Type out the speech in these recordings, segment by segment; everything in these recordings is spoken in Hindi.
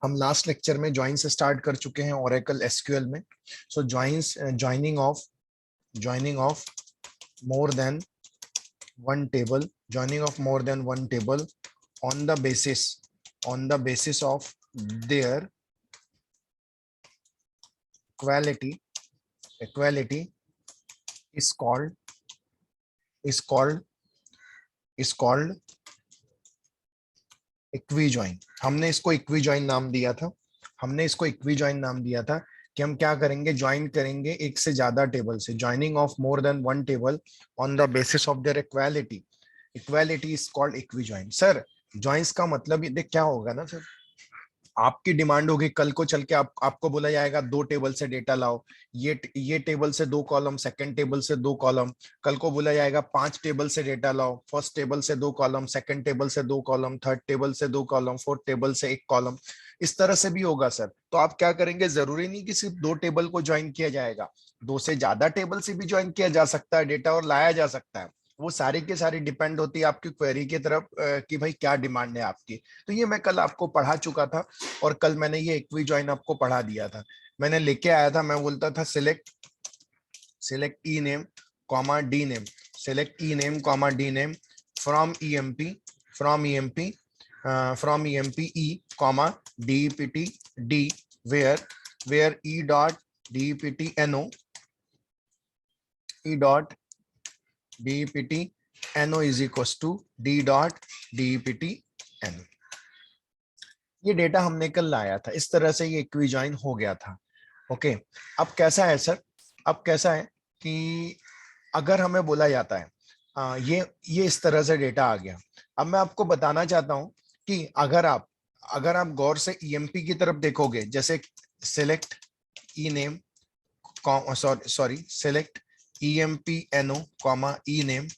हम लास्ट लेक्चर में ज्वाइन से स्टार्ट कर चुके हैं ओरेकल एसक्यूएल में। So joining of more than one table, joining of more than one table on the basis of their equality is called is called is called इक्विजॉइन। हमने इसको इक्विजॉइन नाम दिया था। कि हम क्या करेंगे, ज्वाइन करेंगे एक से ज्यादा टेबल से। Joining of more than one table on the basis of their equality is called equijoin. Sir joins का मतलब ये देख क्या होगा ना सर, आपकी डिमांड होगी कल को चल के आपको बोला जाएगा दो टेबल से डेटा लाओ, ये टेबल से दो कॉलम, सेकंड टेबल से दो कॉलम। कल को बोला जाएगा 5 टेबल से डेटा लाओ, फर्स्ट टेबल से दो कॉलम, सेकंड टेबल से दो कॉलम, थर्ड टेबल से दो कॉलम, फोर्थ टेबल से एक कॉलम। इस तरह से भी होगा सर। तो आप क्या करेंगे, जरूरी नहीं कि सिर्फ दो टेबल को ज्वाइन किया जाएगा, दो से ज्यादा टेबल से भी ज्वाइन किया जा सकता है डेटा और लाया जा सकता है। वो सारी के सारी डिपेंड होती है आपकी क्वेरी की तरफ कि भाई क्या डिमांड है आपकी। तो ये मैं कल आपको पढ़ा चुका था और कल मैंने ये इक्विजॉइन आपको पढ़ा दिया था। मैंने लेके आया था, मैं बोलता था select E name comma D name, select E name comma D name from EMP E comma DEPT D where E dot DEPT NO is equals to D dot DEPT NO। ये डेटा हमने कल लाया था, इस तरह से ये इक्विजॉइन हो गया था। ओके, अब कैसा है सर, अब कैसा है कि अगर हमें बोला जाता है ये इस तरह से डेटा आ गया। अब मैं आपको बताना चाहता हूं कि अगर आप गौर से EMP की तरफ देखोगे, जैसे select E name select EMP NO comma E name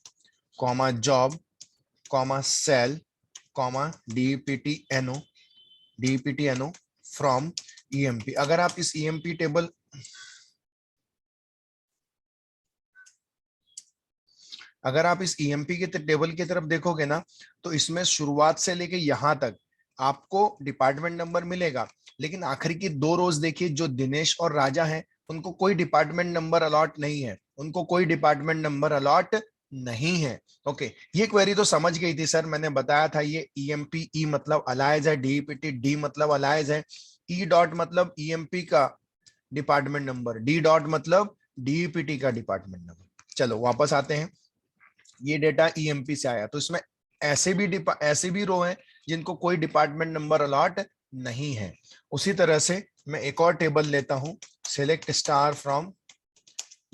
comma job comma sal comma DEPT NO from EMP। अगर आप इस EMP टेबल के टेबल की तरफ देखोगे ना, तो इसमें शुरुआत से लेके यहां तक आपको डिपार्टमेंट नंबर मिलेगा, लेकिन आखिर की दो रोज देखिए, जो दिनेश और राजा हैं उनको कोई डिपार्टमेंट नंबर अलॉट नहीं है। ओके, ये क्वेरी तो समझ गई थी सर, मैंने बताया था ये EMP E मतलब अलायज है, DEPT D मतलब अलायज है, E डॉट मतलब EMP का डिपार्टमेंट नंबर, D डॉट मतलब DEPT का डिपार्टमेंट नंबर। चलो वापस आते हैं, ये डेटा EMP से आया, तो इसमें ऐसे भी रो हैं जिनको कोई डिपार्टमेंट नंबर अलॉट नहीं है। उसी तरह से मैं एक और टेबल लेता हूं, select star from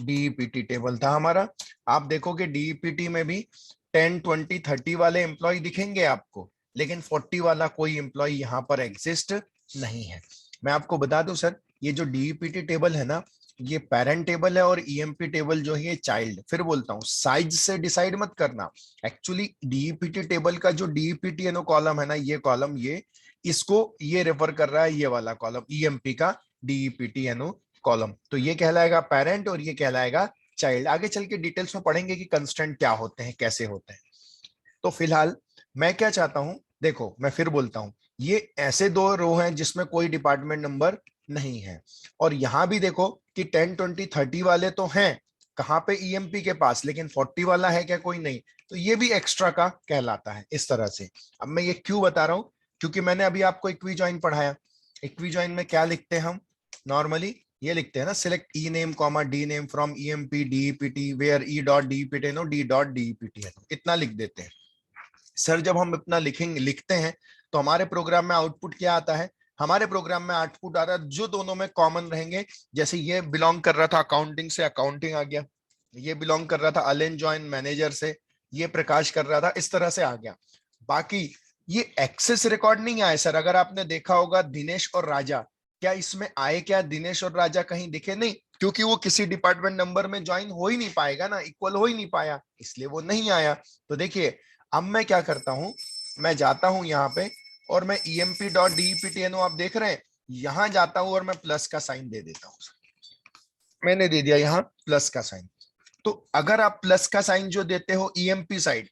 DEPT table था हमारा। आप देखोगे DEPT में भी 10, 20, 30 वाले एम्प्लॉय दिखेंगे आपको, लेकिन 40 वाला कोई एम्प्लॉय यहाँ पर एग्जिस्ट नहीं है। मैं आपको बता दूं सर, ये जो DEPT टेबल है ना, ये पेरेंट टेबल है और EMP टेबल जो है ये चाइल्ड। फिर बोलता हूँ साइज से डिसाइड मत करना। एक्चुअली DEPT टेबल का जो DEPT कॉलम है ना, ये कॉलम इसको ये रेफर कर रहा है, ये वाला कॉलम EMP का DEPT कॉलम, तो ये कहलाएगा पेरेंट और ये कहलाएगा चाइल्ड। आगे चल के डिटेल्स में पढ़ेंगे कि कंस्ट्रेंट क्या होते हैं, कैसे होते हैं। तो फिलहाल मैं क्या चाहता हूं, देखो मैं फिर बोलता हूं, ये ऐसे दो रो हैं जिसमें कोई डिपार्टमेंट नंबर नहीं है, और यहां भी देखो कि 10, 20, 30 वाले तो हैं कहां पे, EMP के पास, लेकिन 40 वाला है क्या, कोई नहीं। तो ये भी एक्स्ट्रा का कहलाता है इस तरह से। अब मैं ये क्यों बता रहा हूं, क्योंकि मैंने अभी आपको इक्विजॉइन पढ़ाया। इक्विजॉइन में क्या लिखते हैं हम, नॉर्मली ये लिखते हैं ना, select E name comma D name from EMP DEPT where E dot DEPT no D dot DEPT है, इतना लिख देते हैं। सर जब हम इतना लिखते हैं तो हमारे प्रोग्राम में आउटपुट क्या आता है, हमारे प्रोग्राम में आउटपुट आ रहा है जो दोनों में कॉमन रहेंगे। जैसे ये बिलोंग कर रहा था अकाउंटिंग से, अकाउंटिंग आ गया, ये बिलोंग कर रहा था अलेन जॉइन मैनेजर से, ये प्रकाश कर रहा था, इस तरह से आ गया। बाकी ये एक्सेस रिकॉर्ड नहीं आए सर। अगर आपने देखा होगा दिनेश और राजा, क्या इसमें आए, क्या दिनेश और राजा कहीं दिखे, नहीं, क्योंकि वो किसी डिपार्टमेंट नंबर में ज्वाइन हो ही नहीं पाएगा ना, इक्वल हो ही नहीं पाया, इसलिए वो नहीं आया। तो देखिए अब मैं क्या करता हूं, मैं जाता हूं यहाँ पे और मैं EMP डॉट DEPT आप देख रहे हैं, यहां जाता हूं और मैं प्लस का साइन दे देता हूं। मैंने दे दिया यहाँ प्लस का साइन। तो अगर आप प्लस का साइन जो देते हो EMP साइड,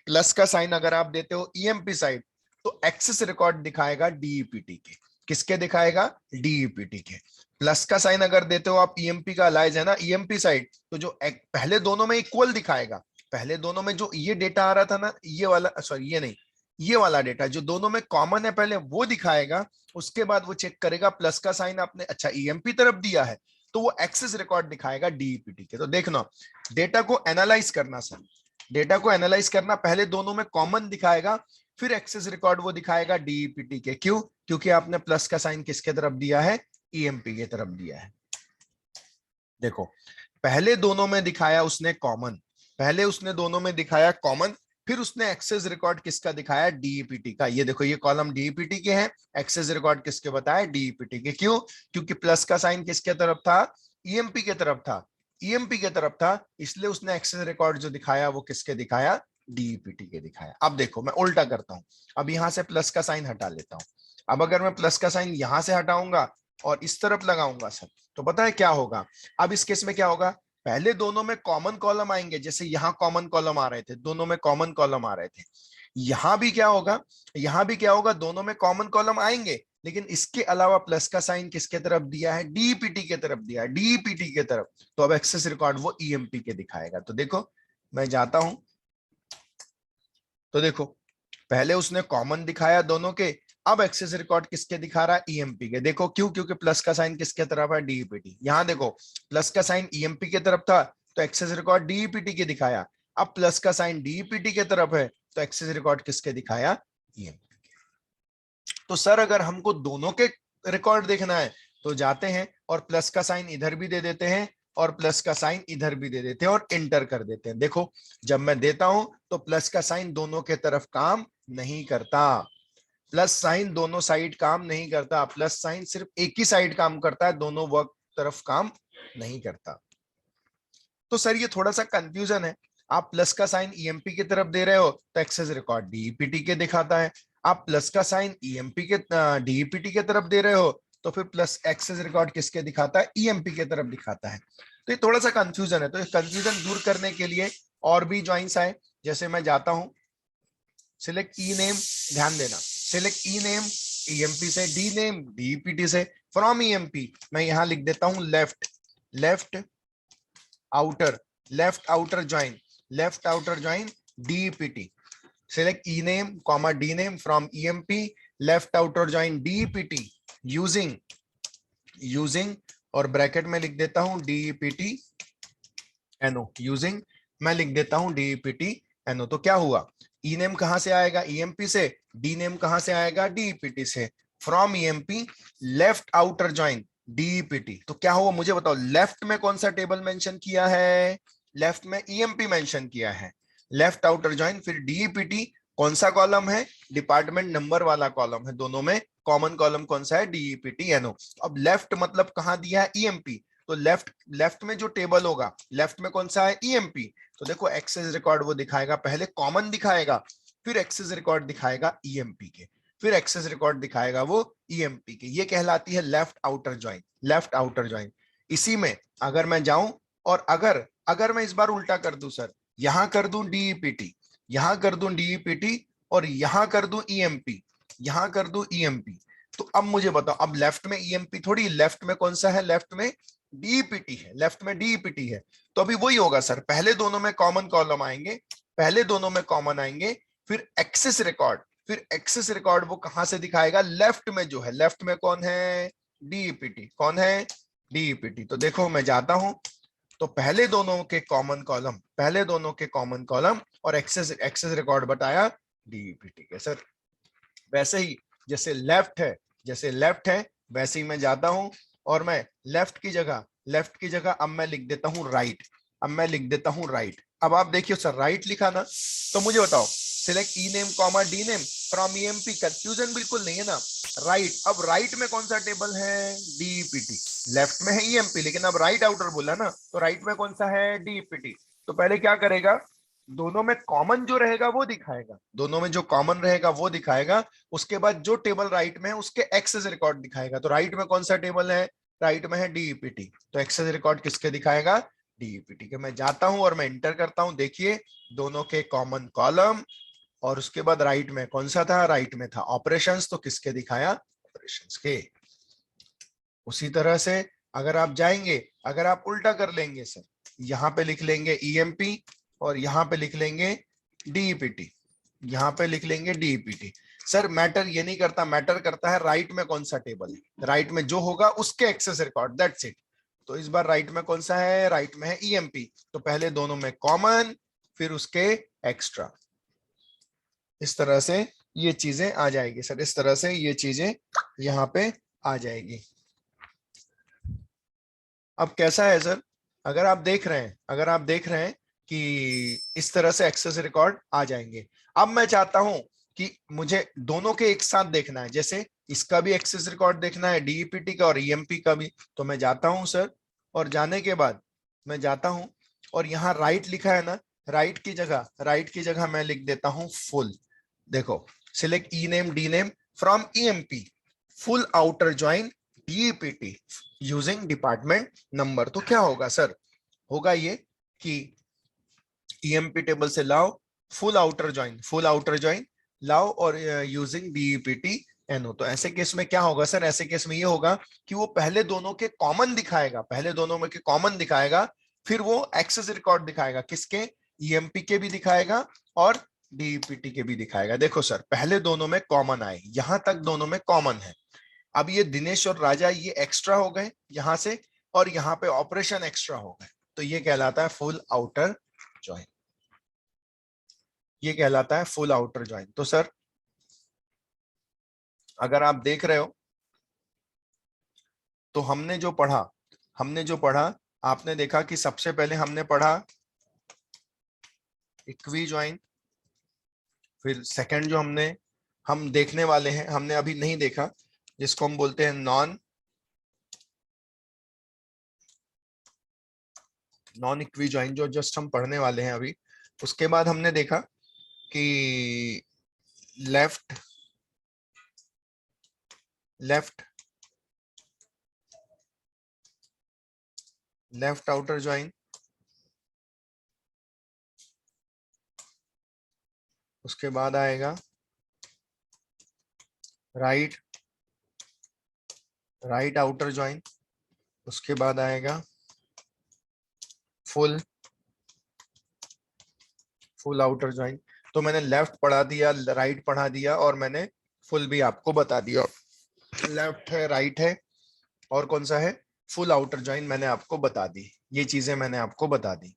प्लस का साइन अगर आप देते हो EMP साइड, तो एक्सेस रिकॉर्ड दिखाएगा DEPT के। किसके दिखाएगा, डीईपीटी के। प्लस का साइन अगर देते हो आप, ईएमपी का अलाइज है ना ईएमपी साइड, तो जो पहले दोनों में इक्वल दिखाएगा, पहले दोनों में जो ये डेटा आ रहा था ना, ये वाला, सॉरी ये नहीं, ये वाला डेटा जो दोनों में कॉमन है पहले वो दिखाएगा। उसके बाद वो चेक करेगा प्लस का साइन आपने अच्छा ईएमपी तरफ दिया है, तो वो एक्सेस रिकॉर्ड दिखाएगा डीईपीटी के। तो देखना, डेटा को एनालाइज करना सर, डेटा को एनालाइज करना, पहले दोनों में कॉमन दिखाएगा, फिर एक्सेस रिकॉर्ड वो दिखाएगा डीईपीटी के। क्यों? क्योंकि आपने प्लस का साइन किसके तरफ दिया है, ईएमपी की तरफ दिया है। देखो, पहले दोनों में दिखाया उसने कॉमन, पहले उसने दोनों में दिखाया कॉमन, फिर उसने एक्सेस रिकॉर्ड किसका दिखाया, डीईपीटी का। ये देखो, ये कॉलम डीईपीटी के हैं, एक्सेस रिकॉर्ड किसके बताया, डीईपीटी के। क्यों? क्योंकि प्लस का साइन किसके तरफ था, ईएमपी के तरफ था, ईएमपी के तरफ था, इसलिए उसने एक्सेस रिकॉर्ड जो दिखाया वो किसके दिखाया, डीईपीटी के दिखाया। अब देखो मैं उल्टा करता हूं, अब यहां से प्लस का साइन हटा लेता हूं। अब अगर मैं प्लस का साइन यहां से हटाऊंगा और इस तरफ लगाऊंगा सर, तो पता है क्या होगा, अब इस केस में क्या होगा, पहले दोनों में कॉमन कॉलम आएंगे, जैसे यहां कॉमन कॉलम आ रहे थे, दोनों में कॉमन कॉलम आ रहे थे, यहां भी क्या होगा, यहां भी क्या होगा, दोनों में कॉमन कॉलम आएंगे, लेकिन इसके अलावा प्लस का साइन किसके तरफ दिया है, डीईपीटी के तरफ दिया है, डीईपीटी के तरफ। तो अब एक्सेस रिकॉर्ड वो ईएमपी के दिखाएगा। तो देखो मैं जाता हूं, तो देखो पहले उसने कॉमन दिखाया दोनों के, अब एक्सेस रिकॉर्ड किसके दिखा रहा है, ईएमपी के। देखो क्यों, क्योंकि प्लस का साइन किसके तरफ है, डीईपीटी। यहां देखो प्लस का साइन ईएमपी के तरफ था, तो एक्सेस रिकॉर्ड डीईपीटी के दिखाया। अब प्लस का साइन डीईपीटी के तरफ है, तो एक्सेस रिकॉर्ड किसके दिखाया, ईएमपी के। तो सर अगर हमको दोनों के रिकॉर्ड देखना है तो जाते हैं और प्लस का साइन इधर भी दे देते हैं और प्लस का साइन इधर भी दे देते हैं और इंटर कर देते हैं। देखो जब मैं देता हूं तो प्लस का साइन दोनों के तरफ काम नहीं करता, प्लस साइन दोनों साइड काम नहीं करता, प्लस साइन सिर्फ एक ही साइड काम करता है, दोनों वर्क तरफ काम नहीं करता। तो सर ये थोड़ा सा कंफ्यूजन है, आप प्लस का साइन ईएमपी की तरफ दे रहे हो तो एक्सेस रिकॉर्ड डीईपीटी के दिखाता है, आप प्लस का साइन ईएमपी के डीईपीटी के तरफ दे रहे हो तो फिर प्लस एक्सेस रिकॉर्ड किसके दिखाता है, ईएमपी के तरफ दिखाता है। तो ये थोड़ा सा कंफ्यूजन है, तो ये कंफ्यूजन दूर करने के लिए और भी ज्वाइंस आए, जैसे मैं जाता हूं सिलेक्ट ई नेम, ध्यान देना, सिलेक्ट ई नेम ईएमपी से, डी नेम डीईपीटी से, फ्रॉम ईएमपी मैं यहां लिख देता हूं left, left outer, left outer join, left outer join DEPT, select e name comma d name from emp, left outer join dept using, using और ब्रैकेट में लिख देता हूं dept no, यूजिंग मैं लिख देता हूं dept no। तो क्या हुआ, ई नेम कहां से आएगा, ईएमपी से, डी नेम कहां से आएगा, डीईपीटी से, from EMP left outer join DEPT. तो क्या हुआ मुझे बताओ, लेफ्ट में कौन सा टेबल मेंशन किया है, लेफ्ट में ईएमपी मेंशन किया है, लेफ्ट आउटर ज्वाइन फिर डीईपीटी, कौन सा कॉलम है, डिपार्टमेंट नंबर वाला कॉलम है, दोनों में कॉमन कॉलम कौन सा है, डीईपीटी एनओ। अब लेफ्ट मतलब कहां दिया है, ईएमपी, तो लेफ्ट, लेफ्ट में जो टेबल होगा लेफ्ट में कौन सा है, ईएमपी। तो देखो एक्सेस रिकॉर्ड वो दिखाएगा, पहले कॉमन दिखाएगा, फिर एक्सेस रिकॉर्ड दिखाएगा ईएमपी के, फिर एक्सेस रिकॉर्ड दिखाएगा वो ईएमपी के। ये कहलाती है left outer join, left outer join. इसी में अगर मैं जाऊं और अगर अगर मैं इस बार उल्टा कर दूं सर, यहां कर दूं डीईपीटी, यहां कर दूं डीईपीटी और यहां कर दूं ईएमपी, यहां कर दूं ईएमपी, तो अब मुझे बताओ, अब लेफ्ट में ईएमपी थोड़ी, लेफ्ट में कौन सा है, लेफ्ट में डीईपीटी है, लेफ्ट में डीईपीटी है। तो अभी वही होगा सर, पहले दोनों में कॉमन कॉलम आएंगे, पहले दोनों में कॉमन आएंगे, फिर एक्सेस रिकॉर्ड, फिर एक्सेस रिकॉर्ड वो कहां से दिखाएगा, लेफ्ट में जो है, लेफ्ट में कौन है, डीईपीटी, कौन है, डीईपीटी। तो देखो मैं जाता हूं, तो पहले दोनों के कॉमन कॉलम, पहले दोनों के कॉमन कॉलम और एक्सेस, एक्सेस रिकॉर्ड बताया डीईपीटी के सर। वैसे ही जैसे लेफ्ट है, जैसे लेफ्ट है वैसे ही मैं जाता हूं और मैं लेफ्ट की जगह, लेफ्ट की जगह अब मैं लिख देता हूं राइट, अब मैं लिख देता हूं राइट। अब आप देखिए सर राइट लिखा ना, तो मुझे बताओ select E name comma D name from EMP, confusion बिल्कुल नहीं है ना, राइट। अब राइट में कौन सा टेबल है, डीईपीटी, लेफ्ट में है ईएमपी लेकिन अब राइट आउटर बोला ना, तो राइट में कौन सा है, डीईपीटी। तो पहले क्या करेगा, दोनों में कॉमन जो रहेगा वो दिखाएगा, दोनों में जो कॉमन रहेगा वो दिखाएगा, उसके बाद जो टेबल राइट में है उसके एक्सेस रिकॉर्ड दिखाएगा। तो राइट में कौन सा टेबल है, राइट में है डीईपीटी, तो एक्सेस रिकॉर्ड किसके दिखाएगा, डीईपीटी के। मैं जाता हूं और मैं इंटर करता हूं, देखिए दोनों के कॉमन कॉलम और उसके बाद राइट में कौन सा था, राइट में था ऑपरेशंस, तो किसके दिखाया, ऑपरेशंस के। उसी तरह से अगर आप जाएंगे, अगर आप उल्टा कर लेंगे सर, यहाँ पे लिख लेंगे ईएमपी और यहाँ पे लिख लेंगे डीईपीटी, यहाँ पे लिख लेंगे डीईपीटी। सर मैटर ये नहीं करता, मैटर करता है राइट में कौन सा टेबल है, राइट में जो होगा उसके एक्सेस रिकॉर्ड, दैट्स इट। तो इस बार राइट में कौन सा है, राइट में है ईएमपी, तो पहले दोनों में कॉमन फिर उसके एक्स्ट्रा। इस तरह से ये चीजें आ जाएगी सर, इस तरह से ये चीजें यहाँ पे आ जाएगी। अब कैसा है सर, अगर आप देख रहे हैं, अगर आप देख रहे हैं कि इस तरह से एक्सेस रिकॉर्ड आ जाएंगे। अब मैं चाहता हूं कि मुझे दोनों के एक साथ देखना है, जैसे इसका भी एक्सेस रिकॉर्ड देखना है डीईपीटी का और ईएमपी का भी, तो मैं जाता हूं सर, और जाने के बाद मैं जाता हूं और यहाँ राइट लिखा है ना, राइट की जगह, राइट की जगह मैं लिख देता हूं फुल। देखो select E name d name from EMP full outer join DEPT using department number. तो क्या होगा सर, होगा ये कि ईएमपी टेबल से लाओ full outer join, full outer join लाओ और यूजिंग डीईपीटी एनओ। तो ऐसे केस में क्या होगा सर, ऐसे केस में ये होगा कि वो पहले दोनों के कॉमन दिखाएगा, पहले दोनों में के कॉमन दिखाएगा, फिर वो एक्सेस रिकॉर्ड दिखाएगा, किसके, ईएमपी के भी दिखाएगा और डीईपीटी के भी दिखाएगा। देखो सर पहले दोनों में कॉमन आए, यहां तक दोनों में कॉमन है। अब ये दिनेश और राजा ये एक्स्ट्रा हो गए यहां से, और यहां पे ऑपरेशन एक्स्ट्रा हो गए, तो ये कहलाता है फुल आउटर ज्वाइन, ये कहलाता है फुल आउटर ज्वाइन। तो सर अगर आप देख रहे हो तो हमने जो पढ़ा, हमने जो पढ़ा, आपने देखा कि सबसे पहले हमने पढ़ा इक्वी ज्वाइन, फिर सेकंड जो हम देखने वाले हैं, हमने अभी नहीं देखा, जिसको हम बोलते हैं नॉन इक्वी ज्वाइन, जो जस्ट हम पढ़ने वाले हैं अभी। उसके बाद हमने देखा कि left left left outer join, उसके बाद आएगा राइट राइट आउटर ज्वाइन, उसके बाद आएगा फुल फुल आउटर ज्वाइन। तो मैंने लेफ्ट पढ़ा दिया, राइट पढ़ा दिया और मैंने फुल भी आपको बता दिया। लेफ्ट है, राइट है और कौन सा है, फुल आउटर ज्वाइन मैंने आपको बता दी, ये चीजें मैंने आपको बता दी।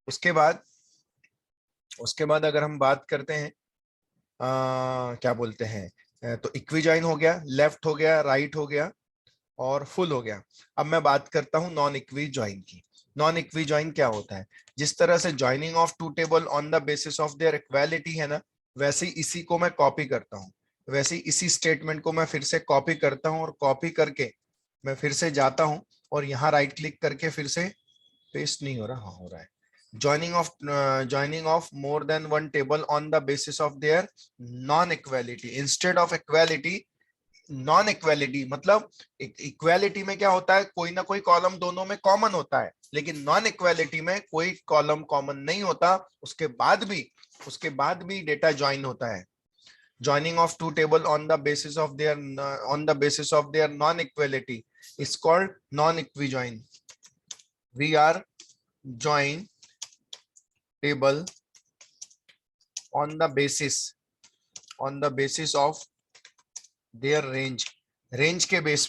उसके बाद अगर हम बात करते हैं क्या बोलते हैं, तो इक्वी ज्वाइन हो गया, लेफ्ट हो गया, राइट हो गया और फुल हो गया। अब मैं बात करता हूं नॉन इक्वी ज्वाइन की। नॉन इक्वी ज्वाइन क्या होता है, जिस तरह से joining of two table on the basis of their equality है ना, वैसे ही इसी को मैं कॉपी करता हूं, वैसे ही इसी स्टेटमेंट को मैं फिर से कॉपी करता हूं और कॉपी करके मैं फिर से जाता हूं और यहाँ राइट क्लिक करके फिर से पेस्ट नहीं हो रहा, हाँ हो रहा है, joining of more than one table on the basis of their non equality instead of equality। Non equality मतलब इक्वेलिटी में क्या होता है, कोई ना कोई कॉलम दोनों में कॉमन होता है, लेकिन नॉन इक्वेलिटी में कोई कॉलम कॉमन नहीं होता, उसके बाद भी डेटा ज्वाइन होता है। joining of two table on the basis of their non equality is called non equi join। we are join table on the basis of their range के बेस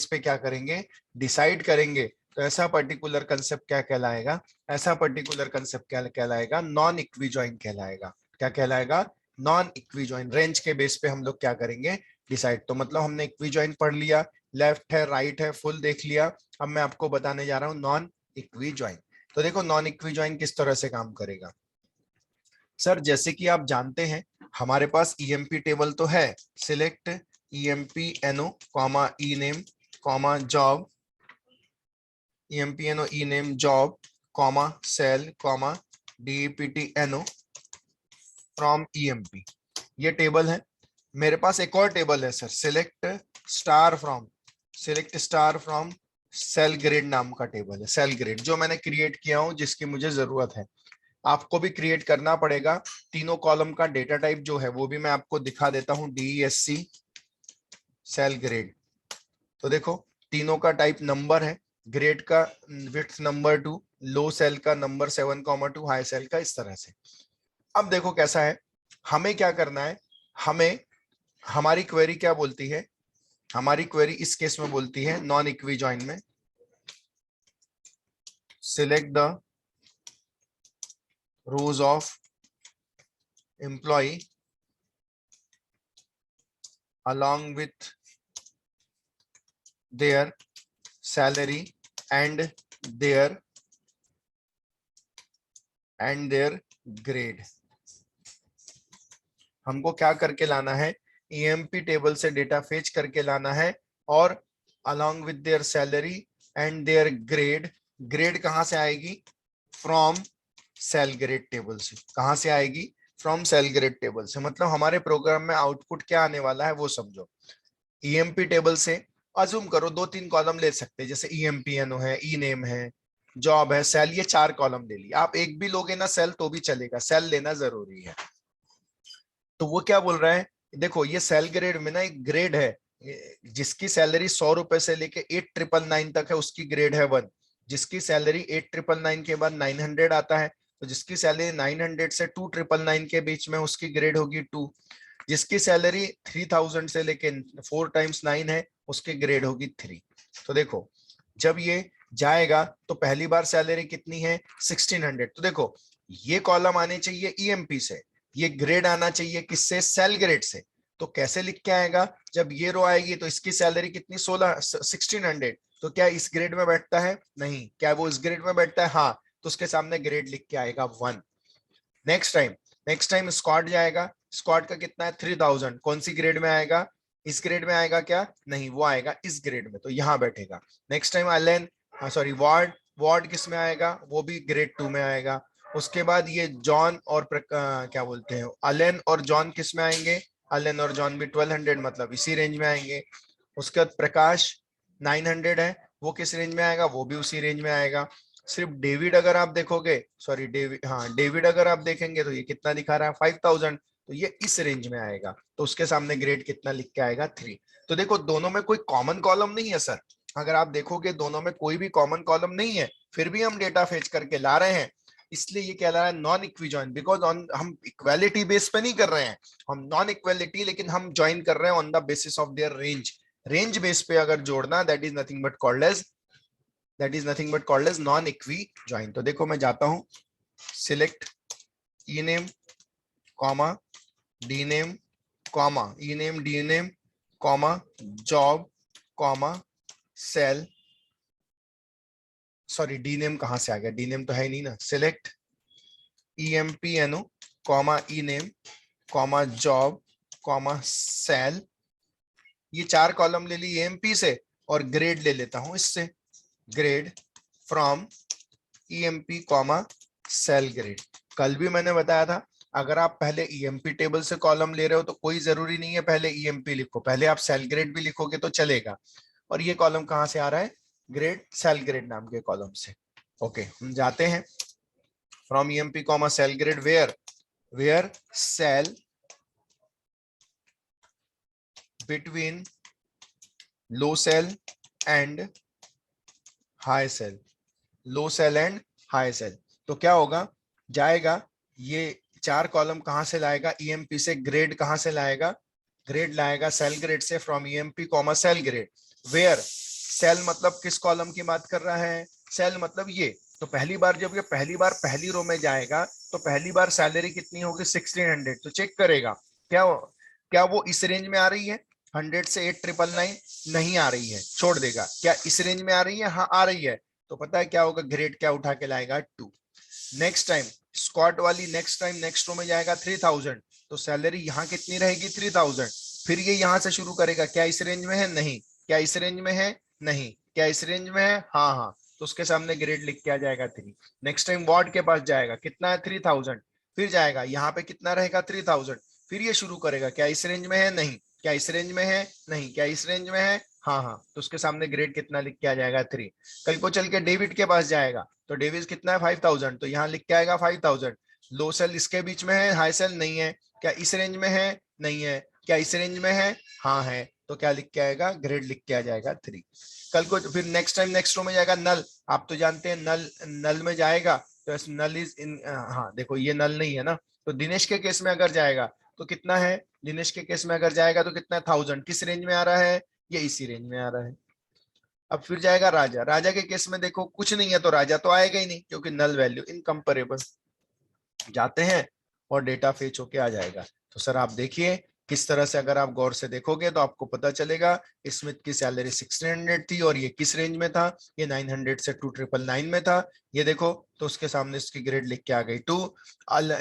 पे क्या करेंगे, डिसाइड करेंगे। तो ऐसा पर्टिकुलर कंसेप्ट क्या कहलाएगा, ऐसा पर्टिकुलर कंसेप्ट क्या कहलाएगा, नॉन इक्वी ज्वाइन कहलाएगा। क्या कहलाएगा, नॉन इक्वी ज्वाइन। रेंज के बेस पे हम लोग क्या करेंगे, डिसाइड। तो मतलब हमने इक्वी ज्वाइन पढ़ लिया, लेफ्ट है, राइट है, फुल देख लिया। अब मैं आपको बताने जा रहा हूँ नॉन इक्वी ज्वाइन। तो देखो नॉन इक्वी ज्वाइन किस तरह से काम करेगा सर, जैसे कि आप जानते हैं हमारे पास ईएमपी टेबल तो है, select EMP NO comma E name comma job, EMP NO e name job comma sal comma DEPT NO from EMP, ये टेबल है। मेरे पास एक और टेबल है sir, select star from salgrade नाम का टेबल है, सेल ग्रिड, जो मैंने क्रिएट किया हूं, जिसकी मुझे जरूरत है। आपको भी क्रिएट करना पड़ेगा। तीनों कॉलम का डेटा टाइप जो है वो भी मैं आपको दिखा देता हूं, DESC सेल ग्रेड। तो देखो तीनों का टाइप नंबर है, ग्रेड का विड्थ नंबर 2, लो सेल का नंबर 7,2, हाई सेल का इस तरह से। अब देखो कैसा है, हमें क्या करना है, हमें हमारी क्वेरी क्या बोलती है, हमारी क्वेरी इस केस में बोलती है नॉन इक्वी जॉइन में, select the rows of employee along with their salary and their grade। हमको क्या करके लाना है, ईएमपी टेबल से डेटा फेच करके लाना है, और along with their salary and their grade, grade कहां से आएगी, फ्रॉम सेल ग्रेड टेबल से। कहां से आएगी, फ्रॉम सेल ग्रेड टेबल से। मतलब हमारे प्रोग्राम में आउटपुट क्या आने वाला है वो समझो। ईएमपी टेबल से अज्यूम करो 2-3 कॉलम ले सकते हैं, जैसे ईएमपीएनओ है, ई नेम है, जॉब है, सेल, ये 4 कॉलम ले लिया। आप एक भी लोगे ना सेल तो भी चलेगा, सेल लेना जरूरी है। तो वो क्या बोल रहा है, देखो ये सेल ग्रेड में ना एक ग्रेड है, जिसकी सैलरी 100 रुपए से लेके 8,999 तक है उसकी ग्रेड है 1। जिसकी सैलरी 8,999 के बाद 900 आता है, तो जिसकी सैलरी 900 से 2,999 के बीच में उसकी ग्रेड होगी 2। जिसकी सैलरी 3,000 से लेके 4 टाइम्स 9 है उसकी ग्रेड होगी 3। तो देखो जब ये जाएगा तो पहली बार सैलरी कितनी है 1,600। तो देखो ये कॉलम आने चाहिए ईएमपी से, ये ग्रेड आना चाहिए किससे, सेल ग्रेड से। तो कैसे लिख के आएगा, जब ये रो आएगी तो इसकी सैलरी कितनी 1,600, तो क्या इस ग्रेड में बैठता है, नहीं। क्या वो इस ग्रेड में बैठता है, हाँ। तो उसके सामने ग्रेड लिख के आएगा 1। नेक्स्ट टाइम स्क्वाड जाएगा, स्क्वाड का कितना है 3,000, कौन सी ग्रेड में आएगा, इस ग्रेड में आएगा क्या, नहीं, वो आएगा इस ग्रेड में, तो यहां बैठेगा। Next time Allen, sorry Ward, Ward किस में आएगा, वो भी ग्रेड 2 में आएगा। उसके बाद ये जॉन और क्या बोलते हैं, अलेन और जॉन किस में आएंगे, अलेन और जॉन भी 1,200 मतलब इसी रेंज में आएंगे। उसके बाद प्रकाश 900 है, वो किस रेंज में आएगा, वो भी उसी रेंज में आएगा। सिर्फ डेविड अगर आप देखोगे, सॉरी डेविड, हाँ डेविड अगर आप देखेंगे तो ये कितना दिखा रहा है 5,000, तो ये इस रेंज में आएगा, तो उसके सामने ग्रेड कितना लिख के आएगा 3। तो देखो दोनों में कोई कॉमन कॉलम नहीं है सर, अगर आप देखोगे दोनों में कोई भी कॉमन कॉलम नहीं है, फिर भी हम डेटा फेच करके ला रहे हैं, इसलिए ये कहला है non equi join. Because on हम इक्वालिटी बेस पे नहीं कर रहे हैं, हम नॉन इक्वालिटी, लेकिन हम ज्वाइन कर रहे हैं on the basis of their range. Range base पे अगर जोड़ना, that is nothing but called as non equi join. तो देखो मैं जाता हूं, सिलेक्ट ई name comma D name comma ई name d name comma job comma sal, sorry d name कहां से आ गया, डी नेम तो है ही नहीं ना, सिलेक्ट EMPNO कॉमा ई name comma job comma sal. ये 4 कॉलम ले ली EMP से, और ग्रेड ले लेता हूं इससे, grade from EMP comma sal grade. कल भी मैंने बताया था अगर आप पहले EMP टेबल से कॉलम ले रहे हो तो कोई जरूरी नहीं है पहले EMP लिखो, पहले आप सेल ग्रेड भी लिखोगे तो चलेगा। और ये कॉलम कहां से आ रहा है, ग्रेड सेल ग्रेड नाम के कॉलम से। ओके हम जाते हैं, from EMP comma sal grade where sal between low sal and high sal, low sal and high sal. तो क्या होगा, जाएगा ये 4 कॉलम कहां से लाएगा, EMP से। ग्रेड कहां से लाएगा, ग्रेड लाएगा सेल ग्रेड से, from EMP comma sal grade. Where sal मतलब किस कॉलम की बात कर रहा है, सेल मतलब ये। तो पहली बार जब ये पहली बार पहली रो में जाएगा तो पहली बार सैलरी कितनी होगी 1,600। तो चेक करेगा क्या क्या वो इस रेंज में आ रही है, 100 से 8,999 नहीं आ रही है, छोड़ देगा। क्या इस रेंज में आ रही है, हाँ आ रही है। तो पता है क्या होगा, ग्रेड क्या उठा के लाएगा 2। नेक्स्ट टाइम स्क्वाड वाली नेक्स्ट रो में जाएगा 3,000, तो सैलरी यहाँ कितनी रहेगी 3,000। फिर ये यहाँ से शुरू करेगा, क्या इस रेंज में है, नहीं। क्या इस रेंज में है, नहीं। क्या इस रेंज में है, हाँ हाँ। तो उसके सामने ग्रेड लिख के आ जाएगा 3। नेक्स्ट टाइम वार्ड के पास जाएगा, कितना है 3,000, फिर जाएगा यहाँ पे कितना रहेगा 3,000। फिर ये शुरू करेगा, क्या इस रेंज में है, नहीं। क्या इस रेंज में है, नहीं। क्या इस रेंज में है, हाँ हाँ। तो उसके सामने ग्रेड कितना लिख के आ जाएगा 3। कल को चल के डेविड के पास जाएगा, तो डेविड कितना है 5,000, तो यहाँ लिख के आएगा 5,000। लो सेल इसके बीच में है, हाई सेल नहीं है। क्या इस रेंज में है, नहीं है। क्या इस रेंज में है, हाँ है। तो क्या लिख के आएगा, ग्रेड लिख के आ जाएगा 3। कल को फिर नेक्स्ट टाइम नेक्स्ट रो में जाएगा नल, आप तो जानते हैं नल, नल में जाएगा तो नल इज इन, हाँ देखो ये नल नहीं है ना, तो दिनेश के केस में अगर जाएगा तो कितना है, दिनेश के केस में अगर जाएगा तो कितना है 1000, किस रेंज में आ रहा है, ये इसी रेंज में आ रहा है। अब फिर जाएगा राजा, राजा के केस में देखो कुछ नहीं है तो राजा तो आएगा ही नहीं क्योंकि नल वैल्यू इनकम्पेरेबल। जाते हैं और डेटा फेच होके आ जाएगा। तो सर आप देखिए किस तरह से, अगर आप गौर से देखोगे तो आपको पता चलेगा स्मिथ की सैलरी 1600 थी और ये किस रेंज में था, ये 900 से 2999 में था। ये देखो तो उसके सामने इसकी ग्रेड लिख के आ गई 2।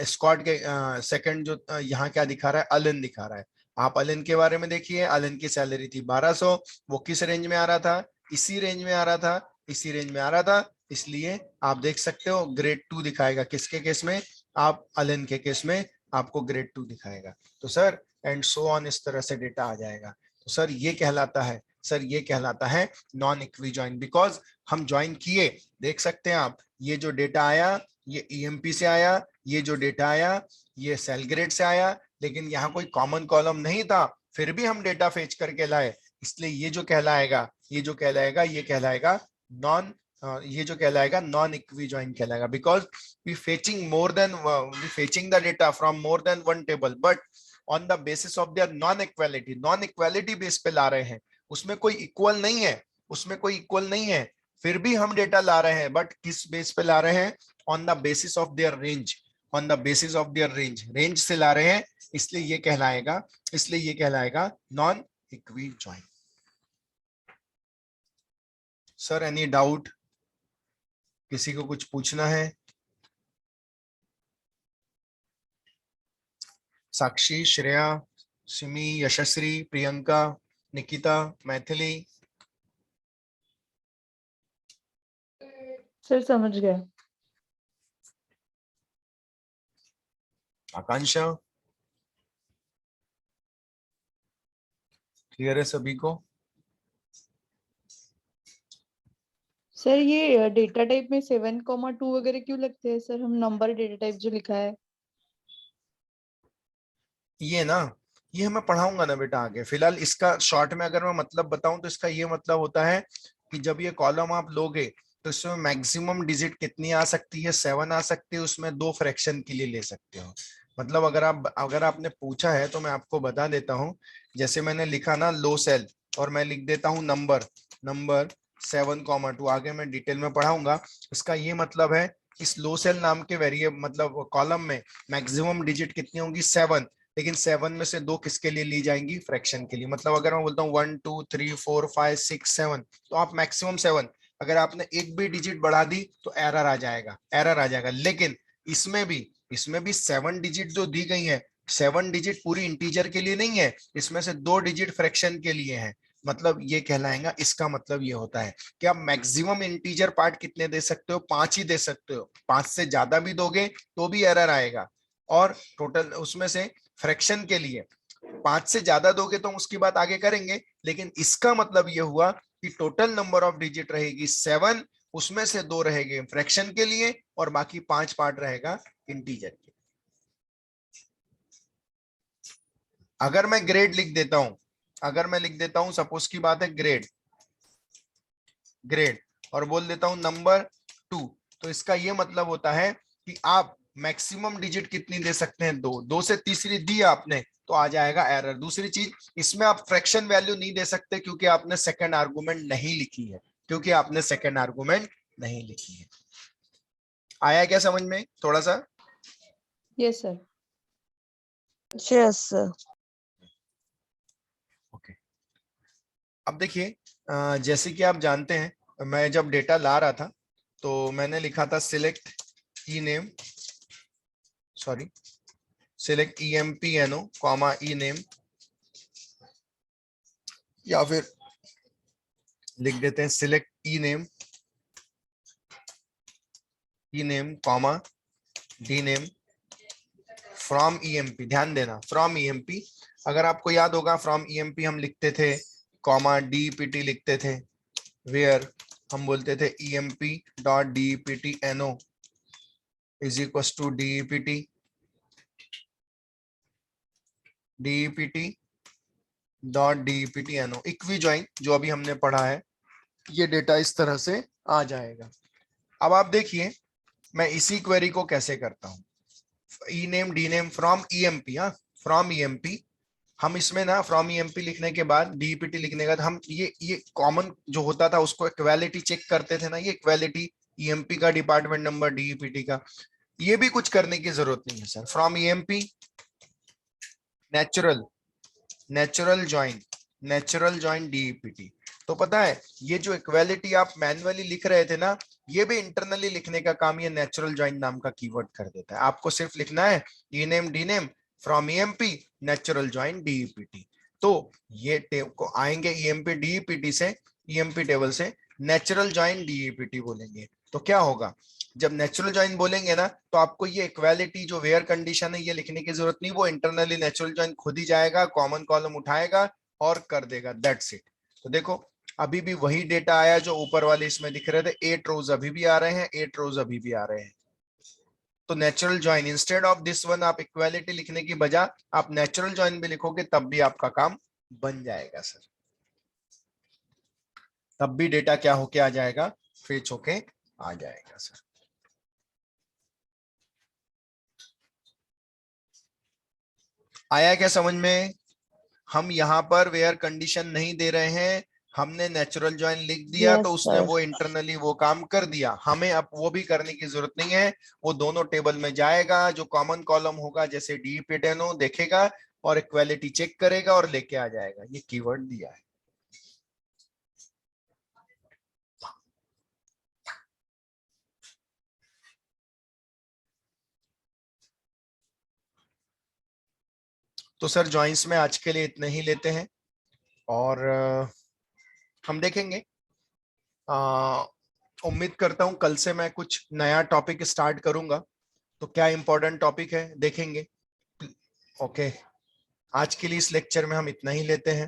स्कॉट के सेकंड जो यहाँ क्या दिखा रहा है, अलन दिखा रहा है। आप अलन के बारे में देखिए, अलन की सैलरी थी 1200, वो किस रेंज में आ रहा था, इसी रेंज में आ रहा था, इसी रेंज में आ रहा था, इसलिए आप देख सकते हो ग्रेड 2 दिखाएगा। किसके केस में, आप अलन के केस में आपको ग्रेड 2 दिखाएगा। तो सर एंड सो ऑन, इस तरह से डेटा आ जाएगा। तो सर ये कहलाता है, सर ये कहलाता है नॉन इक्वी ज्वाइन, बिकॉज हम ज्वाइन किए। देख सकते हैं आप, ये जो डेटा आया ये ईएमपी से आया, ये जो डेटा आया ये सेल ग्रेड से आया, लेकिन यहाँ कोई कॉमन कॉलम नहीं था, फिर भी हम डेटा फेच करके लाए, इसलिए ये जो कहलाएगा, ये जो कहलाएगा, ये कहलाएगा नॉन, ये जो कहलाएगा नॉन इक्वी ज्वाइन कहलाएगा, because we fetching more than we fetching the data from more than one table, but on the basis of their non equality, non equality base पे ला रहे हैं, उसमें कोई इक्वल नहीं है, उसमें कोई इक्वल नहीं है, फिर भी हम डेटा ला रहे हैं, बट किस बेस पे ला रहे हैं, on the basis of their range, on the basis of their range, range से ला रहे हैं, इसलिए ये कहलाएगा, इसलिए ये कहलाएगा non equi join. Sir any doubt, किसी को कुछ पूछना है? साक्षी, श्रेया, सिमी, यशस्वी, प्रियंका, निकिता, मैथिली। सर समझ गया। आकांक्षा, क्लियर है सभी को? सर ये डेटा टाइप में 7,2 वगैरह क्यों लगते हैं सर, हम नंबर डेटा टाइप जो लिखा है। ये ना, ये मैं पढ़ाऊंगा ना बेटा आगे, फिलहाल इसका शॉर्ट में अगर मैं मतलब बताऊं तो इसका ये मतलब होता है कि जब ये कॉलम आप लोगे तो इसमें मैक्सिमम डिजिट कितनी आ सकती है, 7 आ सकती है, उसमें 2 फ्रैक्शन के लिए ले सकते हो। मतलब अगर आपने पूछा है तो मैं आपको बता देता हूँ, जैसे मैंने लिखा ना लो सेल, और मैं लिख देता हूँ नंबर, नंबर 7,2, आगे मैं डिटेल में पढ़ाऊंगा। इसका ये मतलब है इस लो सेल नाम के वेरिएबल मतलब कॉलम में मैक्सिमम डिजिट कितनी होंगी, 7, लेकिन 7 में से 2 किसके लिए ली जाएंगी, फ्रैक्शन के लिए। मतलब अगर मैं बोलता हूँ 1 2 3 4 5 6 7, तो आप मैक्सिमम 7, अगर आपने एक भी डिजिट बढ़ा दी तो एरर आ जाएगा, एरर आ जाएगा। लेकिन इसमें भी 7 डिजिट जो दी गई है, 7 डिजिट पूरी इंटीजर के लिए नहीं है, इसमें से 2 डिजिट फ्रैक्शन के लिए है। मतलब ये कहलाएगा, इसका मतलब ये होता है कि आप मैक्सिमम इंटीजर पार्ट कितने दे सकते हो, 5 ही दे सकते हो, 5 से ज्यादा भी दोगे तो भी एरर आएगा। और टोटल उसमें से फ्रैक्शन के लिए 5 से ज्यादा दोगे तो उसकी बात आगे करेंगे, लेकिन इसका मतलब यह हुआ कि टोटल नंबर ऑफ डिजिट रहेगी 7, उसमें से 2 रहेंगे फ्रैक्शन के लिए और बाकी 5 पार्ट रहेगा इंटीजर के। अगर मैं ग्रेड लिख देता हूं, अगर मैं लिख देता हूं, सपोज की बात है ग्रेड, ग्रेड और बोल देता हूं नंबर 2, तो इसका यह मतलब होता है कि आप मैक्सिमम डिजिट कितनी दे सकते हैं, 2, 2 से तीसरी दी आपने तो आ जाएगा एरर। दूसरी चीज, इसमें आप फ्रैक्शन वैल्यू नहीं दे सकते क्योंकि आपने सेकंड आर्गुमेंट नहीं लिखी है, क्योंकि आपने सेकंड आर्गुमेंट नहीं लिखी है। आया क्या समझ में थोड़ा सा? Yes sir. Yes sir. Okay, अब देखिए जैसे कि आप जानते हैं मैं जब डेटा ला रहा था तो मैंने लिखा था सिलेक्ट ई name, sorry select EMPNO comma ई नेम, या फिर लिख देते हैं select E name comma D name from EMP। ध्यान देना फ्रॉम EMP, अगर आपको याद होगा फ्रॉम EMP हम लिखते थे कॉमा DEPT लिखते थे, वेयर हम बोलते थे EMP dot DEPT NO is equal to DEPT dot DEPT NO equijoin जो अभी हमने पढ़ा है, ये डेटा इस तरह से आ जाएगा। अब आप देखिए मैं इसी क्वेरी को कैसे करता हूं, e name d name from EMP, हाँ फ्रॉम ईएमपी। हम इसमें ना फ्रॉम ईएमपी लिखने के बाद डीईपीटी लिखने के बाद हम ये कॉमन जो होता था उसको इक्वालिटी चेक करते थे ना, ये इक्वालिटी ईएमपी का डिपार्टमेंट नंबर डीईपीटी का, ये भी कुछ करने की जरूरत नहीं है sir. From EMP natural join DEPT. तो पता है ये जो इक्वालिटी आप मैन्युअली लिख रहे थे ना, ये भी इंटरनली लिखने का काम ये नेचुरल ज्वाइन नाम का कीवर्ड कर देता है। आपको सिर्फ लिखना है e name d name from EMP natural join DEPT. तो ये को आएंगे ईएमपी डीईपीटी से, ईएमपी टेबल से नेचुरल ज्वाइन डीईपीटी बोलेंगे। तो क्या होगा, जब नेचुरल ज्वाइन बोलेंगे ना तो आपको ये इक्वालिटी जो वेयर कंडीशन है ये लिखने की जरूरत नहीं, वो इंटरनली नेचुरल ज्वाइन खुद ही जाएगा, कॉमन कॉलम उठाएगा और कर देगा, दैट्स इट। तो देखो अभी भी वही डेटा आया जो ऊपर वाले इसमें दिख रहे थे, 8 रोज अभी भी आ रहे हैं, 8 रोज अभी भी आ रहे हैं। तो natural join instead of this one आप इक्वालिटी लिखने की बजाय आप नेचुरल ज्वाइन भी लिखोगे तब भी आपका काम बन जाएगा सर, तब भी डेटा क्या होके आ जाएगा, फेच होके आ जाएगा सर। आया क्या समझ में? हम यहाँ पर वेयर कंडीशन नहीं दे रहे हैं, हमने नेचुरल ज्वाइन लिख दिया Yes, तो उसने sir. वो इंटरनली वो काम कर दिया, हमें अब वो भी करने की जरूरत नहीं है। वो दोनों टेबल में जाएगा, जो कॉमन कॉलम होगा जैसे डीईपीटी देखेगा और इक्वालिटी चेक करेगा और लेके आ जाएगा। ये कीवर्ड दिया है। तो सर ज्वाइंस में आज के लिए इतने ही लेते हैं और हम देखेंगे, उम्मीद करता हूं कल से मैं कुछ नया टॉपिक स्टार्ट करूंगा। तो क्या इंपॉर्टेंट टॉपिक है देखेंगे। ओके आज के लिए इस लेक्चर में हम इतना ही लेते हैं।